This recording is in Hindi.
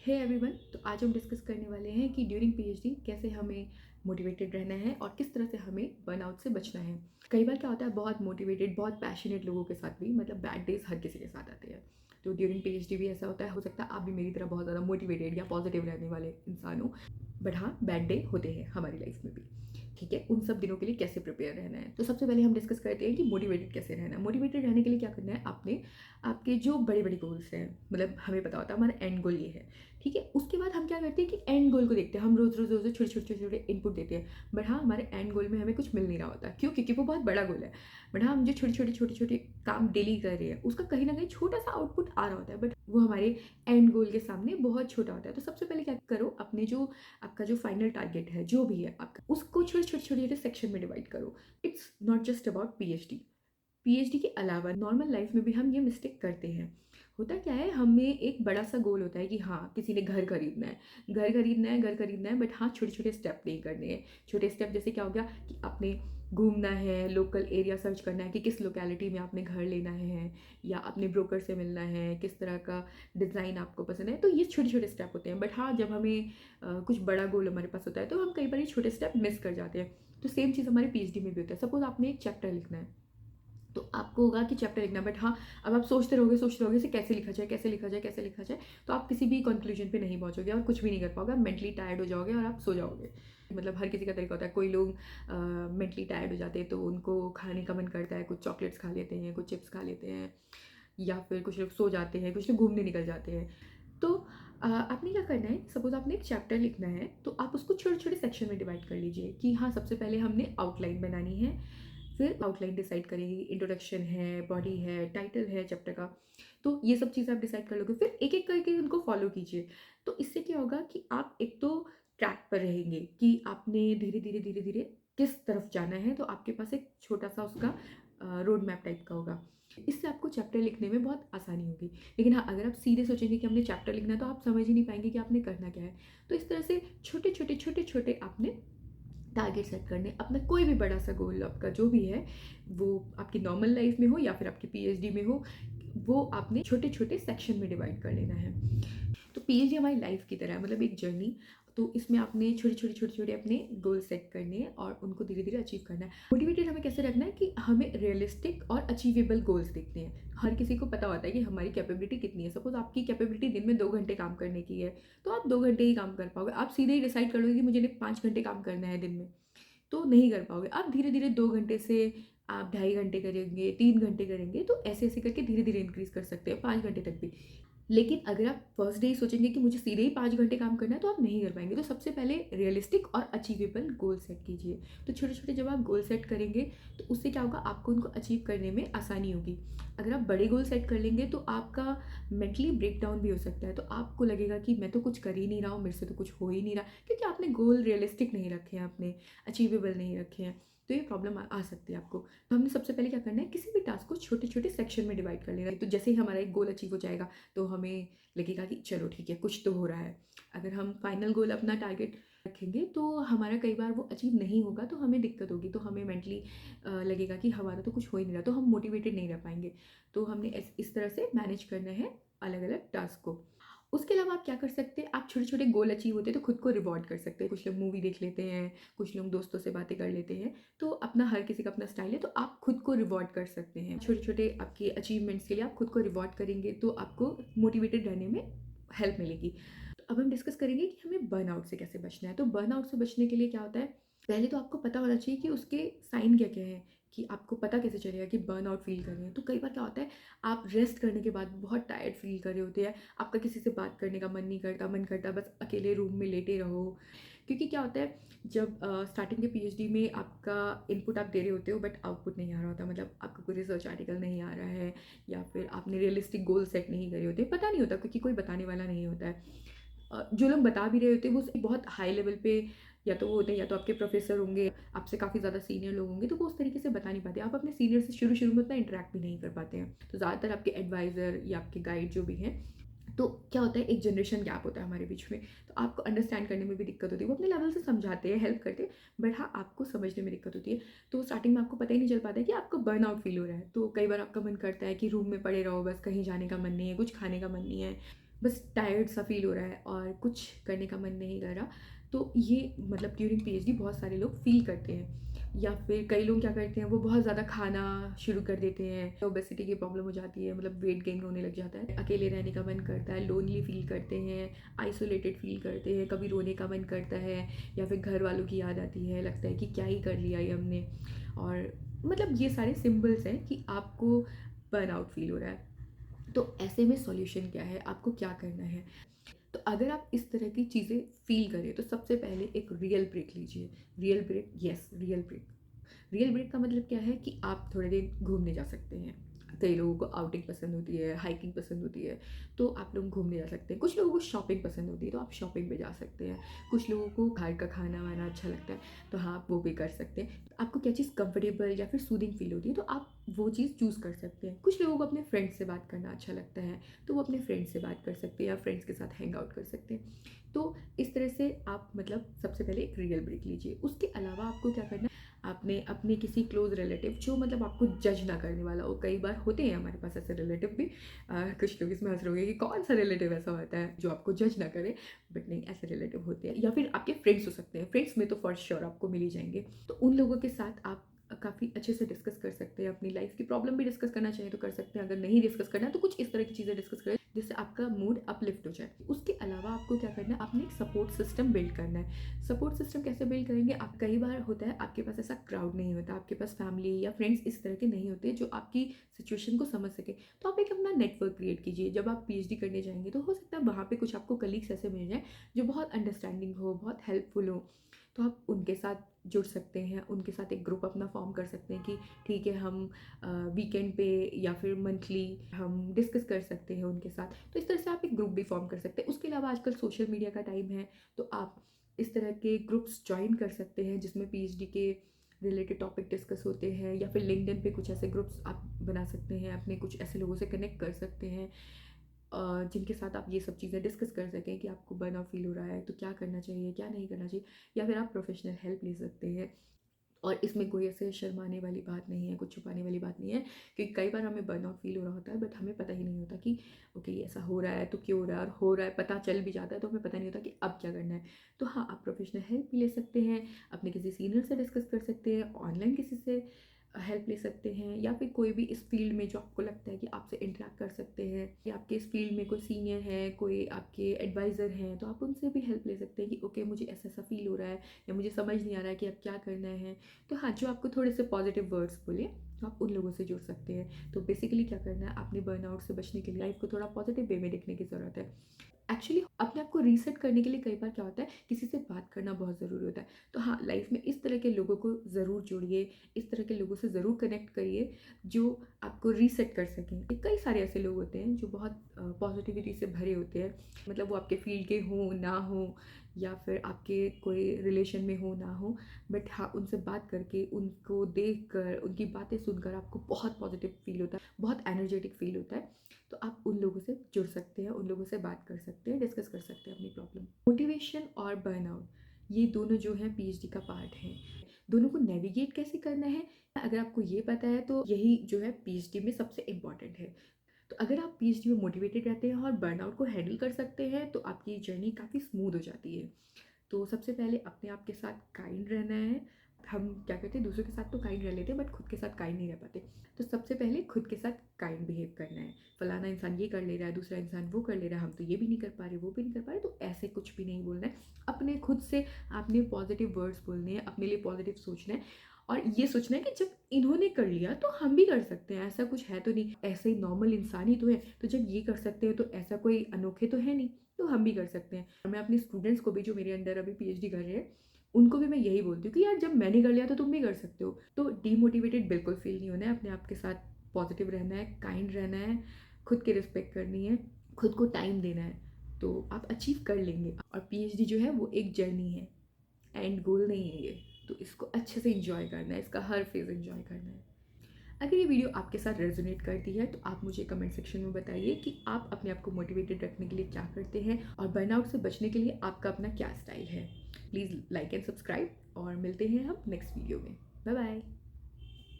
हे एवरीवन, तो आज हम डिस्कस करने वाले हैं कि ड्यूरिंग पीएचडी कैसे हमें मोटिवेटेड रहना है और किस तरह से हमें बर्नआउट से बचना है। कई बार क्या होता है, बहुत मोटिवेटेड बहुत पैशनेट लोगों के साथ भी मतलब बैड डेज हर किसी के साथ आते हैं। तो ड्यूरिंग पीएचडी भी ऐसा होता है, हो सकता है आप भी मेरी तरह बहुत ज़्यादा मोटिवेटेड या पॉजिटिव रहने वाले इंसान हो। बट हाँ, बैड डे होते हैं हमारी लाइफ में भी। ठीक है, उन सब दिनों के लिए कैसे प्रिपेयर रहना है। तो सबसे पहले हम डिस्कस करते हैं कि मोटिवेटेड कैसे रहना है। मोटिवेटेड रहने के लिए क्या करना है, आपने आपके जो बड़े बड़े गोल्स हैं, मतलब हमें पता होता है हमारा एंड गोल ये है। ठीक है, उसके बाद हम क्या करते हैं कि एंड गोल को देखते हैं। हम रोज़ रोज़ रोज़ छोटे छोटे छोटे छोटे इनपुट देते हैं, बट हाँ हमारे एंड गोल में हमें कुछ मिल नहीं रहा होता। क्यों? क्योंकि वो बहुत बड़ा गोल है। बट हाँ, हम जो छोटे छोटे छोटे छोटे काम डेली कर रहे हैं उसका कहीं ना कहीं छोटा सा आउटपुट आ रहा होता है, बट वो हमारे एंड गोल के सामने बहुत छोटा होता है। तो सबसे पहले क्या करो, अपने जो आपका जो फाइनल टारगेट है जो भी है आपका, उसको छोटे छोटे छोटे छोटे सेक्शन में डिवाइड करो। It's not just about PhD. PhD के अलावा नॉर्मल लाइफ में भी हम ये मिस्टेक करते हैं। होता क्या है, हमें एक बड़ा सा गोल होता है कि हाँ किसी ने घर खरीदना है, घर खरीदना है, घर खरीदना है, बट हाँ छोटे छोटे स्टेप नहीं करने हैं। छोटे स्टेप जैसे क्या हो गया कि आपने घूमना है, लोकल एरिया सर्च करना है कि किस लोकेलिटी में आपने घर लेना है, या अपने ब्रोकर से मिलना है, किस तरह का डिज़ाइन आपको पसंद है। तो ये छोटे छोटे स्टेप होते हैं। बट हाँ, जब हमें कुछ बड़ा गोल हमारे पास होता है तो हम कई बार ये छोटे स्टेप मिस कर जाते हैं। तो सेम चीज़ हमारे पीएचडी में भी होता है। सपोज आपने एक चैप्टर लिखना है, तो आपको होगा कि चैप्टर लिखना, बट हाँ अब आप सोचते रहोगे इसे कैसे लिखा जाए, कैसे लिखा जाए, कैसे लिखा जाए, तो आप किसी भी कंक्लूजन पे नहीं पहुंचोगे और कुछ भी नहीं कर पाओगे। आप मेंटली टायर्ड हो जाओगे और आप सो जाओगे। मतलब हर किसी का तरीका होता है। कोई लोग मेंटली टायर्ड हो जाते हैं तो उनको खाने का मन करता है, कुछ चॉकलेट्स खा लेते हैं, कुछ चिप्स खा लेते हैं, या फिर कुछ लोग सो जाते हैं, कुछ लोग घूमने निकल जाते हैं। तो आपने क्या करना है, सपोज आपने एक चैप्टर लिखना है तो आप उसको छोटे छोटे सेक्शन में डिवाइड कर लीजिए कि हाँ सबसे पहले हमने आउटलाइन बनानी है। फिर आउटलाइन डिसाइड करेंगे, इंट्रोडक्शन है, बॉडी है, टाइटल है चैप्टर का। तो ये सब चीज़ आप डिसाइड कर लोगे, फिर एक एक करके उनको फॉलो कीजिए। तो इससे क्या होगा कि आप एक तो ट्रैक पर रहेंगे कि आपने धीरे धीरे धीरे धीरे किस तरफ जाना है। तो आपके पास एक छोटा सा उसका रोड मैप टाइप का होगा। इससे आपको चैप्टर लिखने में बहुत आसानी होगी। लेकिन हाँ, अगर आप सीधे सोचेंगे कि हमने चैप्टर लिखना है तो आप समझ ही नहीं पाएंगे कि आपने करना क्या है। तो इस तरह से छोटे छोटे छोटे छोटे आपने टारगेट सेट करने। अपना कोई भी बड़ा सा गोल आपका जो भी है, वो आपकी नॉर्मल लाइफ में हो या फिर आपकी पीएचडी में हो, वो आपने छोटे छोटे सेक्शन में डिवाइड कर लेना है। तो पीएचडी हमारी लाइफ की तरह है, मतलब एक जर्नी। तो इसमें आपने छोटे छोटे छोटे छोटे अपने गोल सेट करने हैं और उनको धीरे धीरे अचीव करना है। मोटिवेटेड हमें कैसे रखना है कि हमें रियलिस्टिक और अचीवेबल गोल्स देखने हैं। हर किसी को पता होता है कि हमारी कैपेबिलिटी कितनी है। सपोज आपकी कैपेबिलिटी दिन में 2 घंटे काम करने की है, तो आप 2 घंटे ही काम कर पाओगे। आप सीधे ही डिसाइड कर लोगे कि मुझे 5 घंटे काम करना है दिन में, तो नहीं कर पाओगे। आप धीरे धीरे 2 घंटे से आप 2.5 घंटे करेंगे, 3 घंटे करेंगे, तो ऐसे ऐसे करके धीरे धीरे इंक्रीज कर सकते हैं 5 घंटे तक भी। लेकिन अगर आप फर्स्ट डे ही सोचेंगे कि मुझे सीधे ही 5 घंटे काम करना है, तो आप नहीं कर पाएंगे। तो सबसे पहले रियलिस्टिक और अचीवेबल गोल सेट कीजिए। तो छोटे छोटे जब आप गोल सेट करेंगे तो उससे क्या होगा, आपको उनको अचीव करने में आसानी होगी। अगर आप बड़े गोल सेट कर लेंगे तो आपका मेंटली ब्रेक डाउन भी हो सकता है। तो आपको लगेगा कि मैं तो कुछ कर ही नहीं रहा हूँ, मेरे से तो कुछ हो ही नहीं रहा, क्योंकि आपने गोल रियलिस्टिक नहीं रखे हैं, आपने अचीवेबल नहीं रखे हैं। तो ये प्रॉब्लम आ सकती है आपको। तो हमने सबसे पहले क्या करना है, किसी भी टास्क को छोटे छोटे सेक्शन में डिवाइड कर लेना है। तो जैसे ही हमारा एक गोल अचीव हो जाएगा तो हमें लगेगा कि चलो ठीक है, कुछ तो हो रहा है। अगर हम फाइनल गोल अपना टारगेट रखेंगे तो हमारा कई बार वो अचीव नहीं होगा, तो हमें दिक्कत होगी, तो हमें मेंटली लगेगा कि हमारा तो कुछ हो ही नहीं रहा, तो हम मोटिवेटेड नहीं रह पाएंगे। तो हमने इस तरह से मैनेज करना है अलग अलग टास्क को। उसके अलावा आप क्या कर सकते हैं, आप छोटे छोटे गोल अचीव होते हैं तो खुद को रिवॉर्ड कर सकते हैं। कुछ लोग मूवी देख लेते हैं, कुछ लोग दोस्तों से बातें कर लेते हैं। तो अपना हर किसी का अपना स्टाइल है, तो आप खुद को रिवॉर्ड कर सकते हैं। छोटे छोटे आपके अचीवमेंट्स के लिए आप खुद को रिवॉर्ड करेंगे तो आपको मोटिवेटेड रहने में हेल्प मिलेगी। तो अब हम डिस्कस करेंगे कि हमें बर्नआउट से कैसे बचना है। तो बर्नआउट से बचने के लिए क्या होता है, पहले तो आपको पता होना चाहिए कि उसके साइन क्या क्या हैं, कि आपको पता कैसे चलेगा कि बर्नआउट फील कर रहे हैं। तो कई बार क्या होता है, आप रेस्ट करने के बाद बहुत टायर्ड फील कर रहे होते हैं, आपका किसी से बात करने का मन नहीं करता, मन करता बस अकेले रूम में लेटे रहो। क्योंकि क्या होता है, जब स्टार्टिंग के पीएचडी में आपका इनपुट आप दे रहे होते हो बट आउटपुट नहीं आ रहा होता, मतलब आपका कोई रिसर्च आर्टिकल नहीं आ रहा है, या फिर आपने रियलिस्टिक गोल सेट नहीं करे होते, पता नहीं होता क्योंकि कोई बताने वाला नहीं होता है। जो लोग बता भी रहे होते हैं वो बहुत हाई लेवल पे या तो वो होते हैं, या तो आपके प्रोफेसर होंगे, आपसे काफ़ी ज़्यादा सीनियर लोग होंगे, तो वो उस तरीके से बता नहीं पाते। आप अपने सीनियर से शुरू शुरू में उतना इंटरेक्ट भी नहीं कर पाते हैं। तो ज़्यादातर आपके एडवाइज़र या आपके गाइड जो भी हैं, तो क्या होता है, एक जनरेशन गैप होता है हमारे बीच में, तो आपको अंडरस्टैंड करने में भी दिक्कत होती है। वो अपने लेवल से समझाते हैं, हेल्प करते हैं, बट हाँ आपको समझने में दिक्कत होती है। तो स्टार्टिंग में आपको पता ही नहीं चल पाता है कि आपको बर्नआउट फील हो रहा है। तो कई बार आपका मन करता है कि रूम में पड़े रहो, बस कहीं जाने का मन नहीं है, कुछ खाने का मन नहीं है, बस टायर्ड सा फील हो रहा है और कुछ करने का मन नहीं कर रहा। तो ये मतलब ड्यूरिंग पीएचडी बहुत सारे लोग फील करते हैं। या फिर कई लोग क्या करते हैं, वो बहुत ज़्यादा खाना शुरू कर देते हैं, ओबेसिटी की प्रॉब्लम हो जाती है, मतलब वेट गेन होने लग जाता है, अकेले रहने का मन करता है, लोनली फील करते हैं, आइसोलेटेड फील करते हैं, कभी रोने का मन करता है, या फिर घर वालों की याद आती है, लगता है कि क्या ही कर लिया ये हमने। और मतलब ये सारे सिम्बल्स हैं कि आपको बर्नआउट फील हो रहा है। तो ऐसे में सॉल्यूशन क्या है, आपको क्या करना है? तो अगर आप इस तरह की चीज़ें फ़ील करें तो सबसे पहले एक रियल ब्रेक लीजिए। Real break, yes, real break. Real break का मतलब क्या है कि आप थोड़े दिन घूमने जा सकते हैं। कई लोगों को आउटिंग पसंद होती है, हाइकिंग पसंद होती है, तो आप लोग घूमने जा सकते हैं। कुछ लोगों को शॉपिंग पसंद होती है, तो आप शॉपिंग पे जा सकते हैं। कुछ लोगों को घर का खाना वाना अच्छा लगता है, तो हाँ, आप वो भी कर सकते हैं। तो आपको क्या चीज़ कंफर्टेबल या फिर सूदिंग फील होती है, तो आप वो चीज़ चूज़ कर सकते हैं। कुछ लोगों को अपने फ्रेंड्स से बात करना अच्छा लगता है, तो वो अपने फ्रेंड्स से बात कर सकते हैं या फ्रेंड्स के साथ हैंग आउट कर सकते हैं। तो इस तरह से आप मतलब सबसे पहले एक रियल ब्रेक लीजिए। उसके अलावा आपको क्या करना है, आपने अपने किसी क्लोज रिलेटिव जो मतलब आपको जज ना करने वाला हो, कई बार होते हैं हमारे पास ऐसे रिलेटिव भी। कुछ लोग इसमें हंस रहे होंगे कि कौन सा रिलेटिव ऐसा होता है जो आपको जज ना करे, बट नहीं, ऐसे रिलेटिव होते हैं। या फिर आपके फ्रेंड्स हो सकते हैं, फ्रेंड्स में तो फॉर श्योर आपको मिल ही जाएंगे। तो उन लोगों के साथ आप काफ़ी अच्छे से डिस्कस कर सकते हैं, अपनी लाइफ की प्रॉब्लम भी डिस्कस करना चाहिए तो कर सकते हैं, अगर नहीं डिस्कस करना है तो कुछ इस तरह की चीज़ें डिस्कस करें जिससे आपका मूड अपलिफ्ट हो जाए। उसके अलावा आपको क्या करना है, आपने एक सपोर्ट सिस्टम बिल्ड करना है। सपोर्ट सिस्टम कैसे बिल्ड करेंगे, आप कई बार होता है आपके पास ऐसा क्राउड नहीं होता, आपके पास फैमिली या फ्रेंड्स इस तरह के नहीं होते जो आपकी सिचुएशन को समझ सके। तो आप एक अपना नेटवर्क क्रिएट कीजिए। जब आप पीएचडी करने जाएंगे तो हो सकता है वहाँ पे कुछ आपको कलीग्स ऐसे मिल जाए जो बहुत अंडरस्टैंडिंग हो, बहुत हेल्पफुल हो, तो आप उनके साथ जुड़ सकते हैं, उनके साथ एक ग्रुप अपना फॉर्म कर सकते हैं कि ठीक है, हम वीकेंड पे या फिर मंथली हम डिस्कस कर सकते हैं उनके साथ। तो इस तरह से आप एक ग्रुप भी फॉर्म कर सकते हैं। उसके अलावा आजकल सोशल मीडिया का टाइम है, तो आप इस तरह के ग्रुप्स ज्वाइन कर सकते हैं जिसमें पीएचडी के रिलेटेड टॉपिक डिस्कस होते हैं, या फिर लिंक्डइन पे कुछ ऐसे ग्रुप्स आप बना सकते हैं, अपने कुछ ऐसे लोगों से कनेक्ट कर सकते हैं जिनके साथ आप ये सब चीज़ें डिस्कस कर सकें कि आपको बर्नआउट फील हो रहा है तो क्या करना चाहिए, क्या नहीं करना चाहिए। या फिर आप प्रोफेशनल हेल्प ले सकते हैं। और इसमें कोई ऐसे शर्माने वाली बात नहीं है, कुछ छुपाने वाली बात नहीं है, क्योंकि कई बार हमें बर्नआउट फील हो रहा होता है बट हमें पता ही नहीं होता कि ओके, ये ऐसा हो रहा है तो क्यों हो रहा है, और हो रहा है पता चल भी जाता है तो हमें पता नहीं होता कि अब क्या करना है। तो हाँ, आप प्रोफेशनल हेल्प भी ले सकते हैं, अपने किसी सीनियर से डिस्कस कर सकते हैं, ऑनलाइन किसी से हेल्प ले सकते हैं, या फिर कोई भी इस फील्ड में जो आपको लगता है कि आपसे इंटरेक्ट कर सकते हैं, या आपके इस फील्ड में कोई सीनियर है, कोई आपके एडवाइज़र हैं, तो आप उनसे भी हेल्प ले सकते हैं कि ओके, मुझे ऐसा ऐसा फील हो रहा है या मुझे समझ नहीं आ रहा है कि अब क्या करना है। तो हाँ, जो आपको थोड़े से पॉजिटिव वर्ड्स बोले, तो आप उन लोगों से जुड़ सकते हैं। तो बेसिकली क्या करना है, आपने बर्नआउट से बचने के लिए लाइफ को थोड़ा पॉजिटिव वे में देखने की ज़रूरत है। एक्चुअली अपने आप को रीसेट करने के लिए कई बार क्या होता है, किसी से बात करना बहुत ज़रूरी होता है। तो हाँ, लाइफ में इस तरह के लोगों को ज़रूर जोड़िए, इस तरह के लोगों से ज़रूर कनेक्ट करिए जो आपको रीसेट कर सकें। कई सारे ऐसे लोग होते हैं जो बहुत पॉजिटिविटी से भरे होते हैं, मतलब वो आपके फील्ड के हों ना हों, या फिर आपके कोई रिलेशन में हो ना हो, बट हाँ, उनसे बात करके, उनको देख कर, उनकी बातें सुनकर आपको बहुत पॉजिटिव फील होता है, बहुत एनर्जेटिक फील होता है। तो आप उन लोगों से जुड़ सकते हैं, उन लोगों से बात कर सकते हैं, डिस्कस कर सकते हैं अपनी प्रॉब्लम। मोटिवेशन और बर्नआउट, ये दोनों जो हैं पीएचडी का पार्ट हैं। दोनों को नेविगेट कैसे करना है, अगर आपको ये पता है तो यही जो है पीएचडी में सबसे इम्पॉर्टेंट है। तो अगर आप पीएचडी में मोटिवेटेड रहते हैं और बर्नआउट को हैंडल कर सकते हैं तो आपकी जर्नी काफ़ी स्मूथ हो जाती है। तो सबसे पहले अपने आप के साथ काइंड रहना है। हम क्या करते हैं, दूसरों के साथ तो काइंड रह लेते हैं बट खुद के साथ काइंड नहीं रह पाते। तो सबसे पहले खुद के साथ काइंड बिहेव करना है। फलाना इंसान ये कर ले रहा है, दूसरा इंसान वो कर ले रहा है, हम तो ये भी नहीं कर पा रहे, वो भी नहीं कर पा रहे, तो ऐसे कुछ भी नहीं बोलना है। अपने खुद से आपने पॉजिटिव वर्ड्स बोलने हैं, अपने लिए पॉजिटिव सोचना है, और ये सोचना है कि जब इन्होंने कर लिया तो हम भी कर सकते हैं, ऐसा कुछ है तो नहीं, ऐसे ही नॉर्मल इंसान ही तो है, तो जब ये कर सकते हैं तो ऐसा कोई अनोखे तो है नहीं, तो हम भी कर सकते हैं। और मैं अपने स्टूडेंट्स को भी, जो मेरे अंडर अभी पीएचडी कर रहे हैं, उनको भी मैं यही बोलती हूँ कि यार, जब मैंने कर लिया तो तुम भी कर सकते हो। तो डीमोटिवेटेड बिल्कुल फील नहीं होना है, अपने आप के साथ पॉजिटिव रहना है, काइंड रहना है, खुद की रिस्पेक्ट करनी है, खुद को टाइम देना है, तो आप अचीव कर लेंगे। और पीएचडी जो है वो एक जर्नी है, एंड गोल नहीं है ये। तो इसको अच्छे से इंजॉय करना है, इसका हर फेज़ इंजॉय करना है। अगर ये वीडियो आपके साथ रेजोनेट करती है तो आप मुझे कमेंट सेक्शन में बताइए कि आप अपने आप को मोटिवेटेड रखने के लिए क्या करते हैं, और बर्नआउट से बचने के लिए आपका अपना क्या स्टाइल है। प्लीज़ लाइक एंड सब्सक्राइब, और मिलते हैं हम नेक्स्ट वीडियो में। Bye bye.